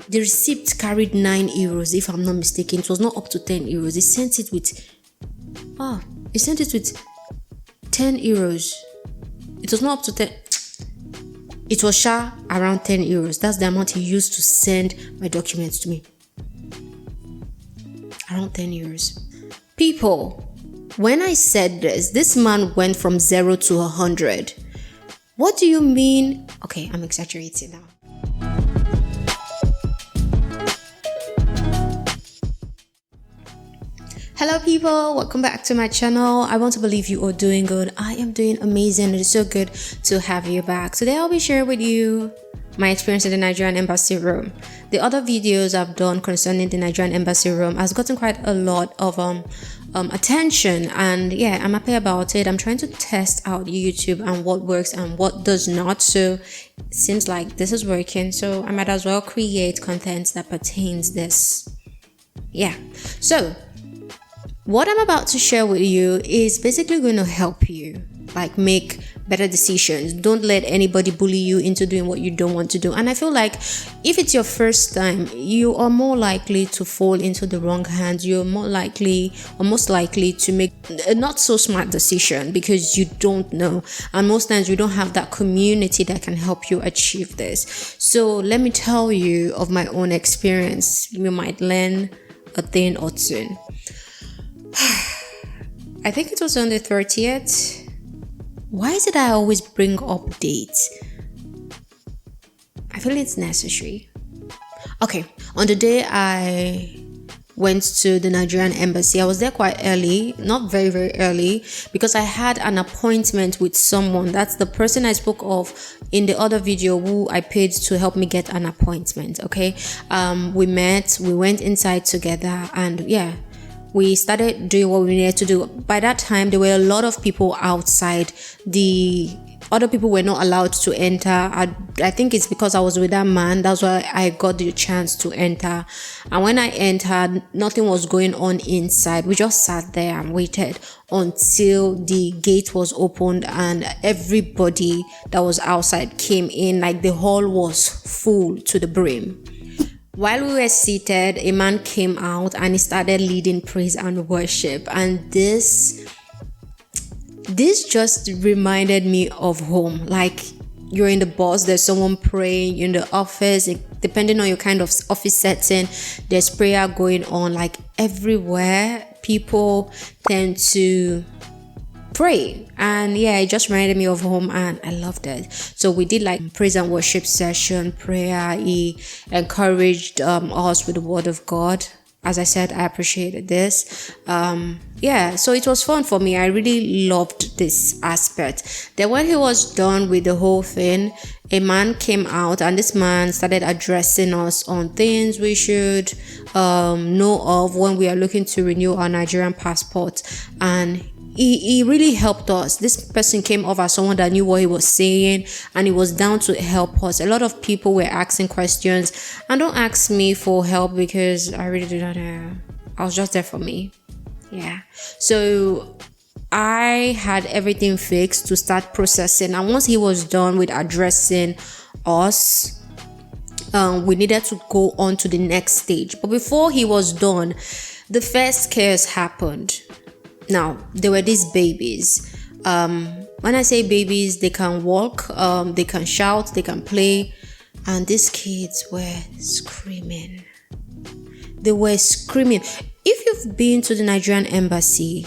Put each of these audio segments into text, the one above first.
The receipt carried 9 euros, if I'm not mistaken. It was not up to 10 euros. They sent it with 10 euros. It was not up to 10. It was around 10 euros. That's the amount he used to send my documents to me. Around 10 euros. People, when I said this man went from 0 to 100. What do you mean? Okay, I'm exaggerating now. Hello people, welcome back to my channel. I want to believe you are doing good. I am doing amazing. It is so good to have you back. Today I'll be sharing with you my experience in the Nigerian Embassy Rome. The other videos I've done concerning the Nigerian Embassy Rome has gotten quite a lot of attention, and yeah, I'm happy about it. I'm trying to test out YouTube and what works and what does not, so it seems like this is working, so I might as well create content that pertains this. Yeah, so what I'm about to share with you is basically going to help you like make better decisions. Don't let anybody bully you into doing what you don't want to do. And I feel like if it's your first time, you are more likely to fall into the wrong hands. You're more likely or most likely to make a not so smart decision because you don't know. And most times you don't have that community that can help you achieve this. So let me tell you of my own experience. You might learn a thing or two. I think it was on the 30th. Why is it I always bring up dates? I feel it's necessary. Okay, on the day I went to the Nigerian Embassy, I was there quite early, not very, very early, because I had an appointment with someone. That's the person I spoke of in the other video who I paid to help me get an appointment, okay? We met, we went inside together, and yeah, we started doing what we needed to do. By that time, there were a lot of people outside. The other people were not allowed to enter. I think it's because I was with that man. That's why I got the chance to enter. And when I entered, nothing was going on inside. We just sat there and waited until the gate was opened and everybody that was outside came in. Like the hall was full to the brim. While we were seated, a man came out and he started leading praise and worship. And this just reminded me of home. Like you're in the bus, there's someone praying. You're in the office, depending on your kind of office setting, there's prayer going on. Like everywhere, people tend to pray, and yeah, it just reminded me of home and I loved it. So we did like praise and worship session, prayer. He encouraged us with the word of God. As I said, I appreciated this. Yeah, so it was fun for me. I really loved this aspect. Then when he was done with the whole thing, a man came out and this man started addressing us on things we should know of when we are looking to renew our Nigerian passport. And he really helped us. This person came off as someone that knew what he was saying and he was down to help us. A lot of people were asking questions, and don't ask me for help because I really did not know. I was just there for me. Yeah. So I had everything fixed to start processing, and once he was done with addressing us, we needed to go on to the next stage. But before he was done, the first chaos happened. Now, there were these babies. When I say babies, they can walk, they can shout, they can play. And these kids were screaming. They were screaming. If you've been to the Nigerian Embassy,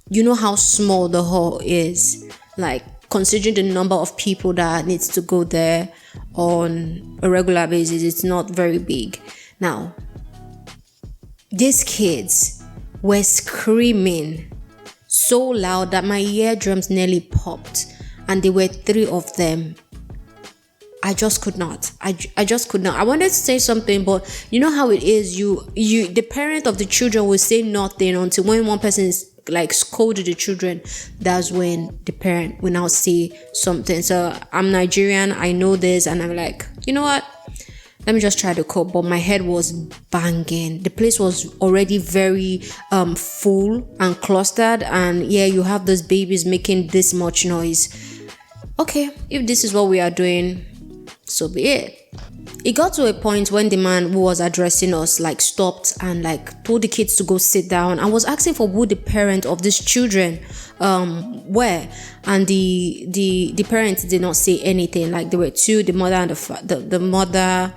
you know how small the hall is. Like, considering the number of people that needs to go there on a regular basis, it's not very big. Now, these kids were screaming so loud that my eardrums nearly popped, and there were 3 of them. I just could not. I just could not. I wanted to say something, but you know how it is. You the parent of the children will say nothing until when one person is like scolded the children. That's when the parent will now say something. So I'm Nigerian. I know this, and I'm like, you know what? Let me just try to cope. But my head was banging. The place was already very full and clustered. And yeah, you have those babies making this much noise. Okay, if this is what we are doing, so be it. It got to a point when the man who was addressing us like stopped and like told the kids to go sit down and was asking for who the parent of these children were, and the parents did not say anything. Like there were two, the mother and the mother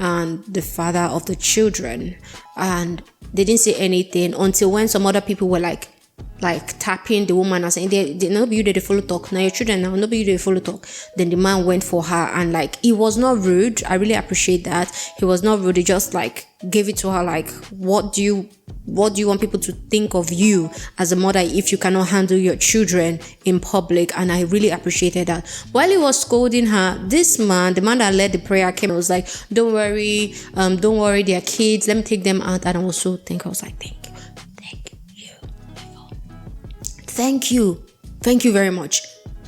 and the father of the children, and they didn't say anything until when some other people were like tapping the woman and saying, they no be you they follow talk, now your children now no be you they follow talk. Then the man went for her, and like he was not rude. I really appreciate that. He was not rude. He just like gave it to her like, what do you want people to think of you as a mother if you cannot handle your children in public? And I really appreciated that. While he was scolding her, this man, the man that led the prayer, came and was like, don't worry, they are kids, let me take them out. And I was so thankful. I was like, thank you very much.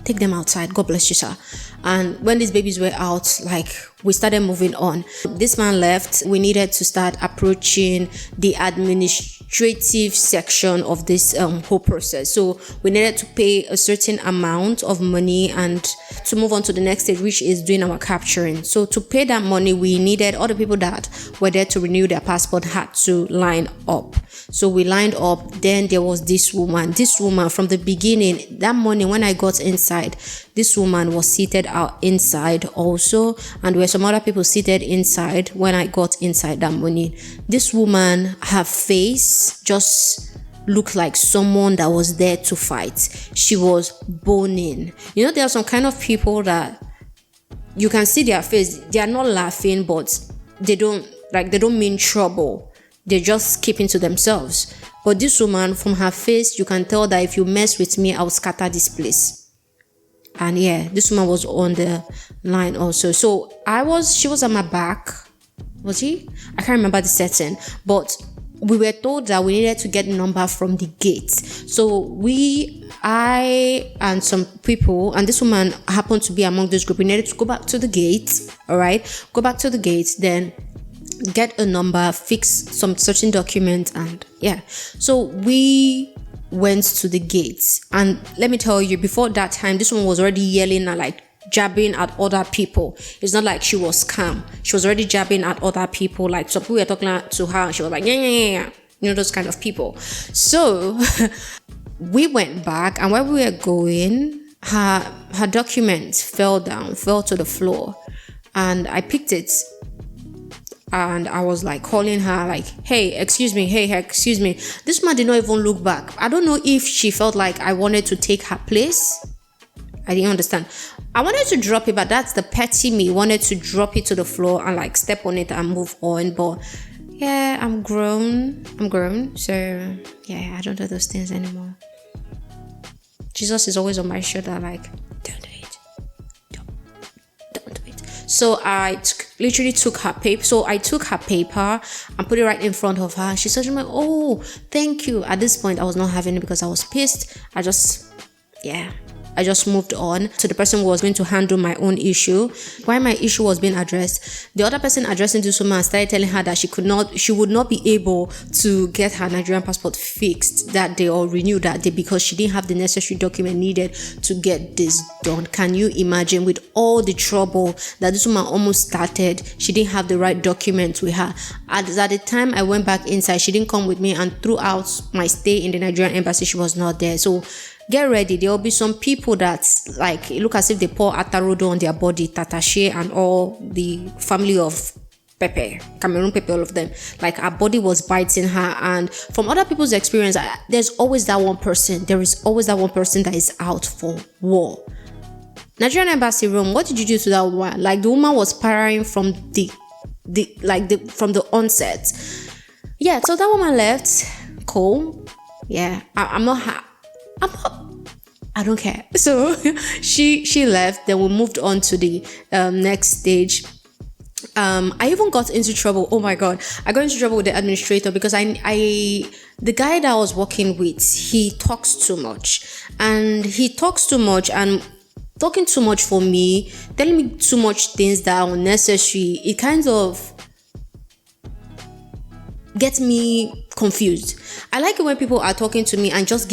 Take them outside. God bless you, sir. And when these babies were out, like we started moving on. This man left. We needed to start approaching the administrative section of this whole process. So we needed to pay a certain amount of money and to move on to the next stage, which is doing our capturing. So to pay that money, we needed all the people that were there to renew their passport had to line up. So we lined up. Then there was this woman from the beginning. That morning when I got inside, this woman was seated out inside also, and there were some other people seated inside when I got inside that morning. This woman, her face just looked like someone that was there to fight. She was boning. You know, there are some kind of people that you can see their face. They are not laughing, but they don't mean trouble. They're just keeping to themselves. But this woman, from her face, you can tell that if you mess with me, I'll scatter this place. And yeah, this woman was on the line also. So she was at my back. Was she? I can't remember the setting. But we were told that we needed to get the number from the gate. So I and some people, and this woman happened to be among this group, we needed to go back to the gate. All right. Go back to the gate, then get a number, fix some certain document, and yeah. So we went to the gates, and let me tell you, before that time, this one was already yelling and like jabbing at other people. It's not like she was calm. She was already jabbing at other people. Like some people were talking to her, and she was like, yeah. You know, those kind of people. So we went back, and while we were going, her documents fell to the floor, and I picked it. And I was like calling her like, hey, excuse me. This man did not even look back. I don't know if she felt like I wanted to take her place. I didn't understand. I wanted to drop it, but that's the petty me. Wanted to drop it to the floor and like step on it and move on. But yeah, I'm grown. So yeah, I don't do those things anymore. Jesus is always on my shoulder like, don't do it. Don't do it. So I literally took her paper. So I took her paper and put it right in front of her. She said, oh, thank you. At this point, I was not having it because I was pissed. I just moved on to the person who was going to handle my own issue. While my issue was being addressed, the other person addressing this woman started telling her that she would not be able to get her Nigerian passport fixed that day or renewed that day because she didn't have the necessary document needed to get this done. Can you imagine, with all the trouble that this woman almost started, she didn't have the right document with her. At the time I went back inside, she didn't come with me, and throughout my stay in the Nigerian embassy, she was not there. So get ready, there will be some people that like look as if they pour atarodo on their body, Tatashe and all the family of Pepe, Cameroon Pepe, all of them. Like her body was biting her, and from other people's experience, there's always that one person. There is always that one person that is out for war. Nigerian Embassy Rome, what did you do to that woman? Like the woman was parrying from from the onset. Yeah, so that woman left. Cool. Yeah, I don't care. So she left. Then we moved on to the next stage. I even got into trouble. Oh my god, I got into trouble with the administrator because the guy that I was working with, he talks too much and talking too much for me, telling me too much things that are unnecessary. It kind of gets me confused. I like it when people are talking to me and just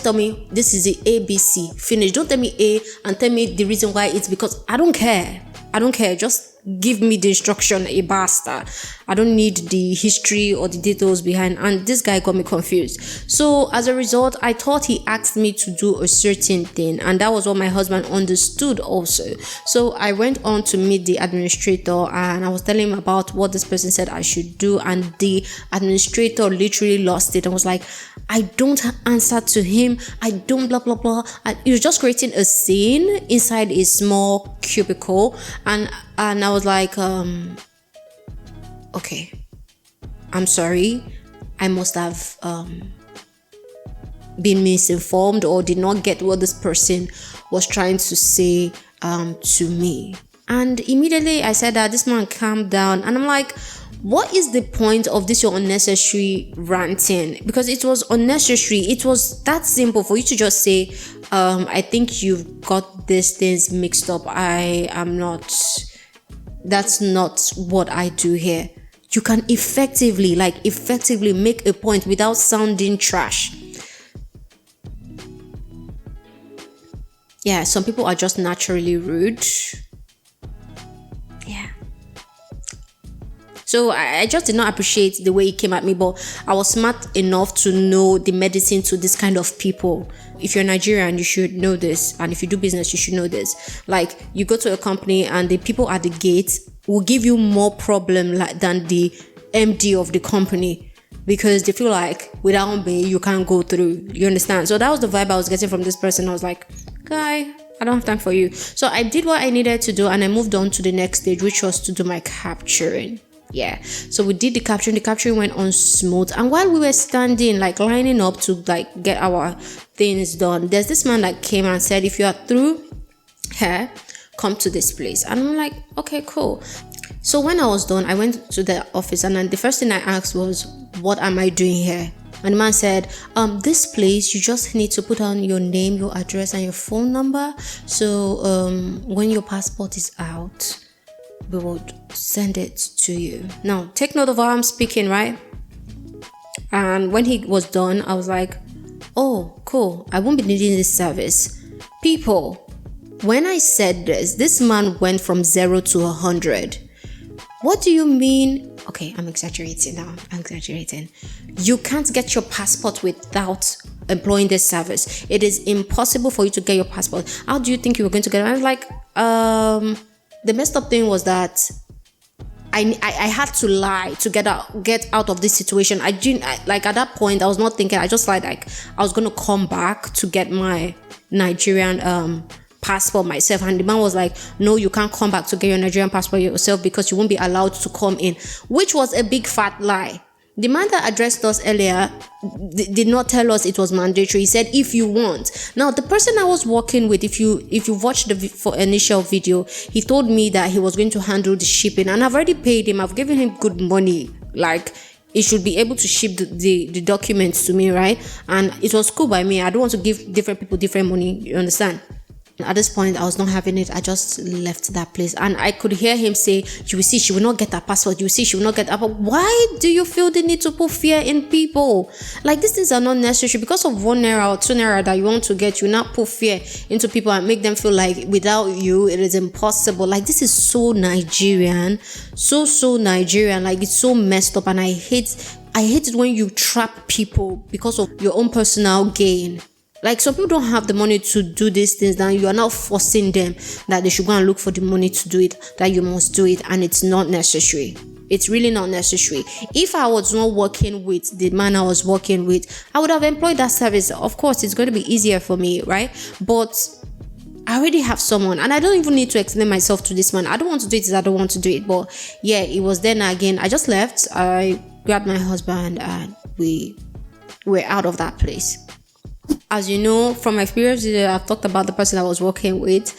tell me this is the ABC, finish. Don't tell me A and tell me the reason why. It's because I don't care. I don't care. Just give me the instruction, a bastard. I don't need the history or the details behind. And this guy got me confused. So as a result, I thought he asked me to do a certain thing, and that was what my husband understood also. So I went on to meet the administrator, and I was telling him about what this person said I should do, and the administrator literally lost it and was like, I don't answer to him, I don't blah blah blah. And he was just creating a scene inside a small cubicle, and I was like, okay, I'm sorry, I must have been misinformed or did not get what this person was trying to say to me. And immediately I said that this man calmed down, and I'm like, what is the point of this your unnecessary ranting? Because it was unnecessary. It was that simple for you to just say, I think you've got these things mixed up. That's not what I do here. You can effectively make a point without sounding trash. Yeah, some people are just naturally rude. Yeah. So I just did not appreciate the way he came at me, but I was smart enough to know the medicine to this kind of people. If you're Nigerian, you should know this. And if you do business, you should know this. Like, you go to a company and the people at the gate will give you more problem than the MD of the company, because they feel like without me, you can't go through. You understand? So that was the vibe I was getting from this person. I was like, guy, I don't have time for you. So I did what I needed to do, and I moved on to the next stage, which was to do my capturing. Yeah, so we did the capturing went on smooth, and while we were standing lining up to get our things done, there's this man that came and said, if you are through here, come to this place. And I'm like, okay, cool. So when I was done, I went to the office, and then the first thing I asked was, what am I doing here? And the man said, this place, you just need to put on your name, your address, and your phone number. So when your passport is out, we would send it to you. Now, take note of how I'm speaking, right? And when he was done, I was like, oh, cool. I won't be needing this service. People, when I said this man went from 0 to 100. What do you mean? Okay, I'm exaggerating now. You can't get your passport without employing this service. It is impossible for you to get your passport. How do you think you were going to get it? I was like, the messed up thing was that I had to lie to get out of this situation. I didn't at that point. I was not thinking. I just like I was gonna come back to get my Nigerian passport myself, and the man was like, no, you can't come back to get your Nigerian passport yourself because you won't be allowed to come in, which was a big fat lie. The man that addressed us earlier did not tell us it was mandatory. He said, if you want. Now, the person I was working with, if you watched the initial video, he told me that he was going to handle the shipping, and I've already paid him. I've given him good money. He should be able to ship the documents to me, right? And it was cool by me. I don't want to give different people different money. You understand? At this point, I was not having it. I just left that place, and I could hear him say, you will see, she will not get her passport. You will see, she will not get her. But why do you feel the need to put fear in people? These things are not necessary. Because of 1 naira or 2 naira that you want to get, you not put fear into people and make them feel like without you, it is impossible. This is so Nigerian. So Nigerian. It's so messed up, and I hate it when you trap people because of your own personal gain. Some people don't have the money to do these things, then you are now forcing them that they should go and look for the money to do it, that you must do it, and it's not necessary. It's really not necessary. If I was not working with the man I was working with, I would have employed that service. Of course, it's going to be easier for me, right? But I already have someone, and I don't even need to explain myself to this man. I don't want to do it, I don't want to do it. But yeah, it was then again. I just left. I grabbed my husband, and we were out of that place. As you know, from my experience, I've talked about the person I was working with,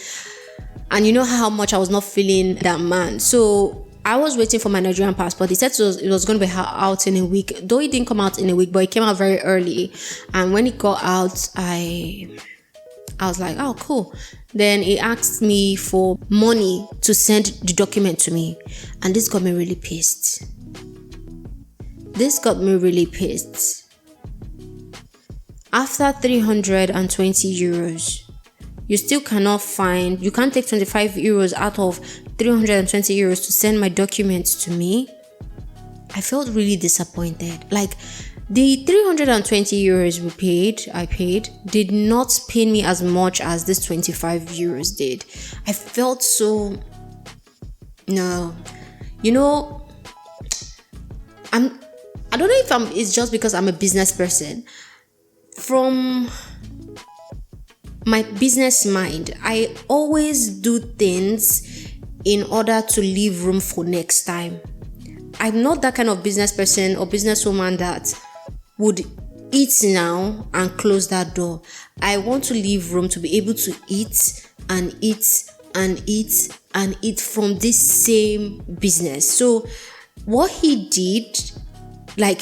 and you know how much I was not feeling that man. So I was waiting for my Nigerian passport. He said it was going to be out in a week, though it didn't come out in a week, but it came out very early. And when it got out, I was like, oh, cool. Then he asked me for money to send the document to me, and this got me really pissed. After 320 euros, you still cannot you can't take 25 euros out of 320 euros to send my documents to me, I felt really disappointed. Like, the 320 euros I paid did not pain me as much as this 25 euros did. I felt so, no, you know, I don't know if it's just because I'm a business person. From my business mind, I always do things in order to leave room for next time. I'm not that kind of business person or businesswoman that would eat now and close that door. I want to leave room to be able to eat and eat and eat and eat from this same business. So what he did, like,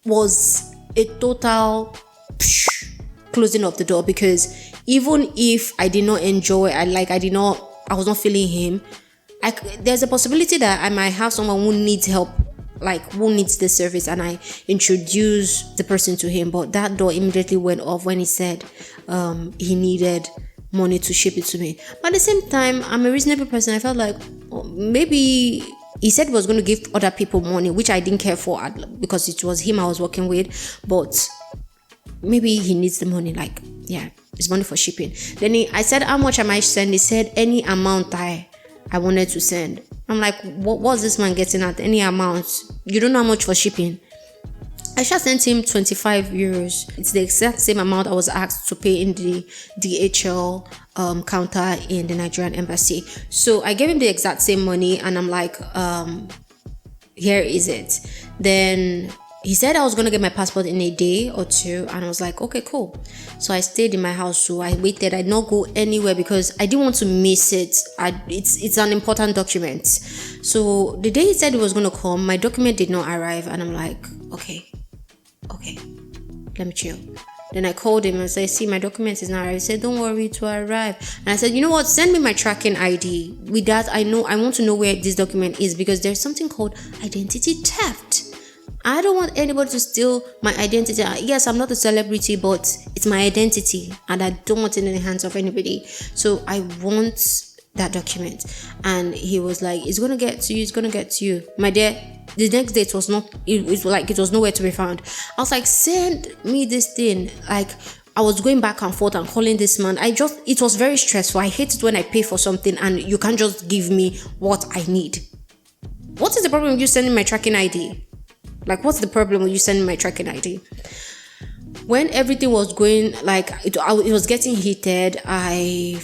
was a total closing of the door, because even if I did not enjoy, I was not feeling him, there's a possibility that I might have someone who needs help, like who needs the service, and I introduce the person to him. But that door immediately went off when he said he needed money to ship it to me. But at the same time, I'm a reasonable person. I felt like maybe he said he was going to give other people money, which I didn't care for because it was him I was working with. But maybe he needs the money, like, yeah, it's money for shipping. Then I said, how much am I send? He said any amount I wanted to send. I'm like, what's this man getting at? Any amount? You don't know how much for shipping? I just sent him 25 euros. It's the exact same amount I was asked to pay in the DHL counter in the Nigerian Embassy. So I gave him the exact same money, and I'm like, here is it. Then he said I was going to get my passport in a day or two, and I was like, okay, cool. So I stayed in my house, so I waited. I did not go anywhere because I didn't want to miss it. It's an important document. So the day he said he was going to come, my document did not arrive, and I'm like, okay, let me chill. Then I called him and said, see, my document is not arrived. He said, don't worry, it will arrive. And I said, you know what, send me my tracking ID. With that, I want to know where this document is, because there's something called identity theft. I don't want anybody to steal my identity. Yes, I'm not a celebrity, but it's my identity, and I don't want it in the hands of anybody. So I want that document. And he was like, it's going to get to you. My dear, the next day it was nowhere to be found. I was like, send me this thing. Like, I was going back and forth and calling this man. It was very stressful. I hate it when I pay for something and you can't just give me what I need. What is the problem with you sending my tracking ID? Like, what's the problem with you sending my tracking ID? When everything was going, like, it was getting heated, I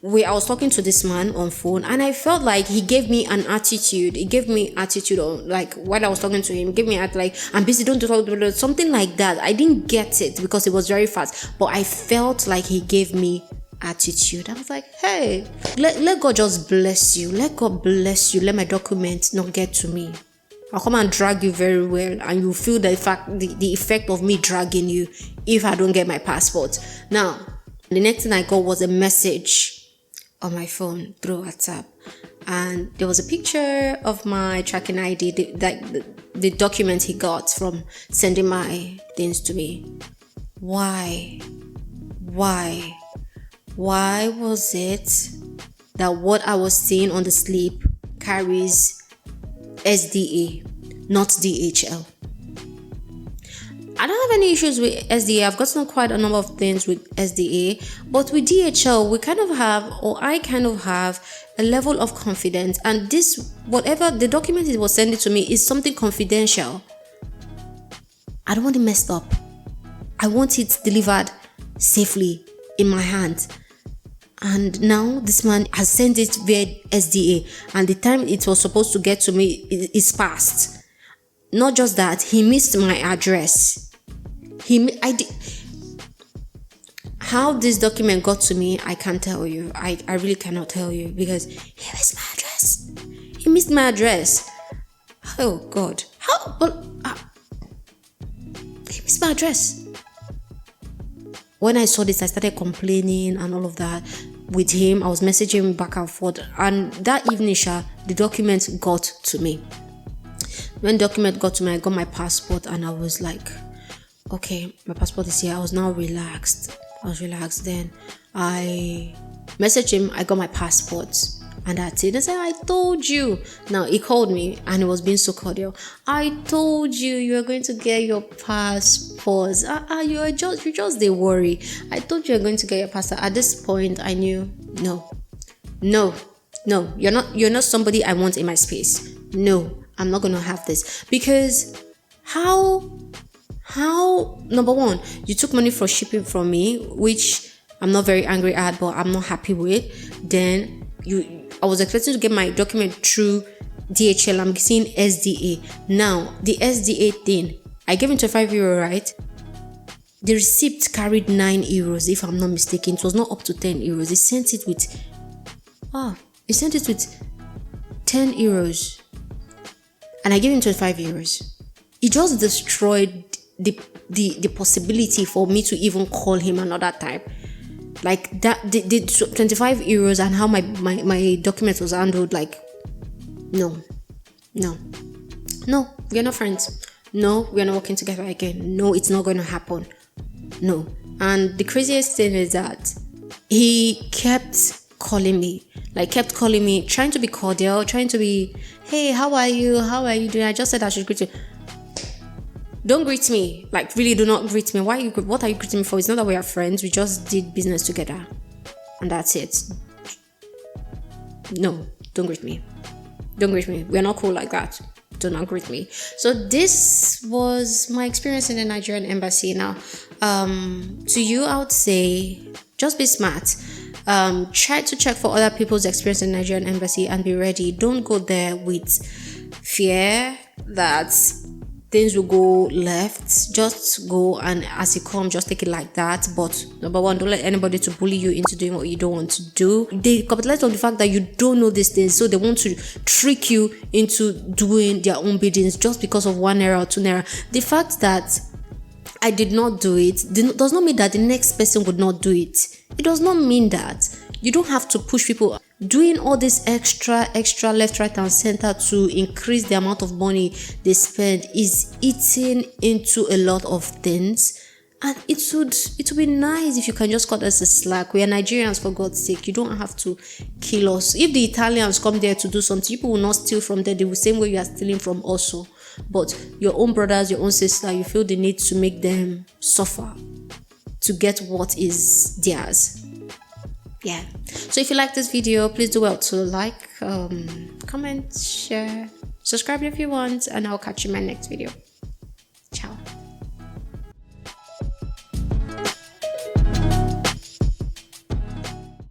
was talking to this man on phone, and I felt like he gave me an attitude. He gave me attitude on, like, while I was talking to him, he gave me like, I'm busy, don't talk, something like that. I didn't get it because it was very fast, but I felt like he gave me attitude. I was like, hey, let God just bless you. Let God bless you. Let my documents not get to me. I'll come and drag you very well, and you feel the effect of me dragging you if I don't get my passport. Now, the next thing I got was a message on my phone through WhatsApp, and there was a picture of my tracking ID, the document he got from sending my things to me. Why was it that what I was seeing on the slip carries SDA, not DHL? I don't have any issues with SDA. I've gotten quite a number of things with SDA, but with DHL, I kind of have a level of confidence, and this, whatever the document it was sending to me, is something confidential. I don't want it messed up. I want it delivered safely in my hand. And now this man has sent it via SDA, and the time it was supposed to get to me is past. Not just that, he missed my address. How this document got to me, I can't tell you. I really cannot tell you, because he missed my address. He missed my address. Oh God. He missed my address. When I saw this, I started complaining and all of that with him. I was messaging him back and forth. And that evening, the document got to me. When the document got to me, I got my passport, and I was like, okay, my passport is here. I was now relaxed. Then I messaged him. I got my passport. And that's it. I said, I told you. Now he called me and he was being so cordial. I told you you are going to get your passport. You just they worry. I told you you're going to get your passport. At this point, I knew no, you're not somebody I want in my space. No, I'm not gonna have this. Because how number one, you took money for shipping from me, which I'm not very angry at, but I'm not happy with. Then I was expecting to get my document through DHL. I'm seeing SDA. Now, the SDA thing, I gave him €25, right? The receipt carried €9, if I'm not mistaken. It was not up to €10. He sent it with €10. And I gave him €25. He just destroyed the possibility for me to even call him another time. Like that, the €25 and how my document was handled. Like, no, we're not friends. No, we're not working together again. No, it's not going to happen. No. And the craziest thing is that he kept calling me, trying to be cordial, trying to be, hey, how are you doing? I just said I should greet you. Don't greet me. Like, really, do not greet me. What are you greeting me for? It's not that we are friends. We just did business together. And that's it. No, don't greet me. We're not cool like that. Do not greet me. So this was my experience in the Nigerian embassy. Now, to you, I would say, just be smart. Try to check for other people's experience in the Nigerian embassy and be ready. Don't go there with fear that things will go left. Just go, and as it comes, just take it like that. But number one, don't let anybody to bully you into doing what you don't want to do. They capitalize on the fact that you don't know these things, so they want to trick you into doing their own biddings just because of €1 or €2. The fact that I did not do it does not mean that the next person would not do it. It does not mean that. You don't have to push people. Doing all this extra left, right, and center to increase the amount of money they spend is eating into a lot of things. And it would be nice if you can just cut us a slack. We are Nigerians, for God's sake. You don't have to kill us. If the Italians come there to do something, people will not steal from them the same way you are stealing from also. But your own brothers, your own sister, you feel the need to make them suffer to get what is theirs. Yeah. So if you like this video, please do well to like, comment, share, subscribe if you want, and I'll catch you in my next video.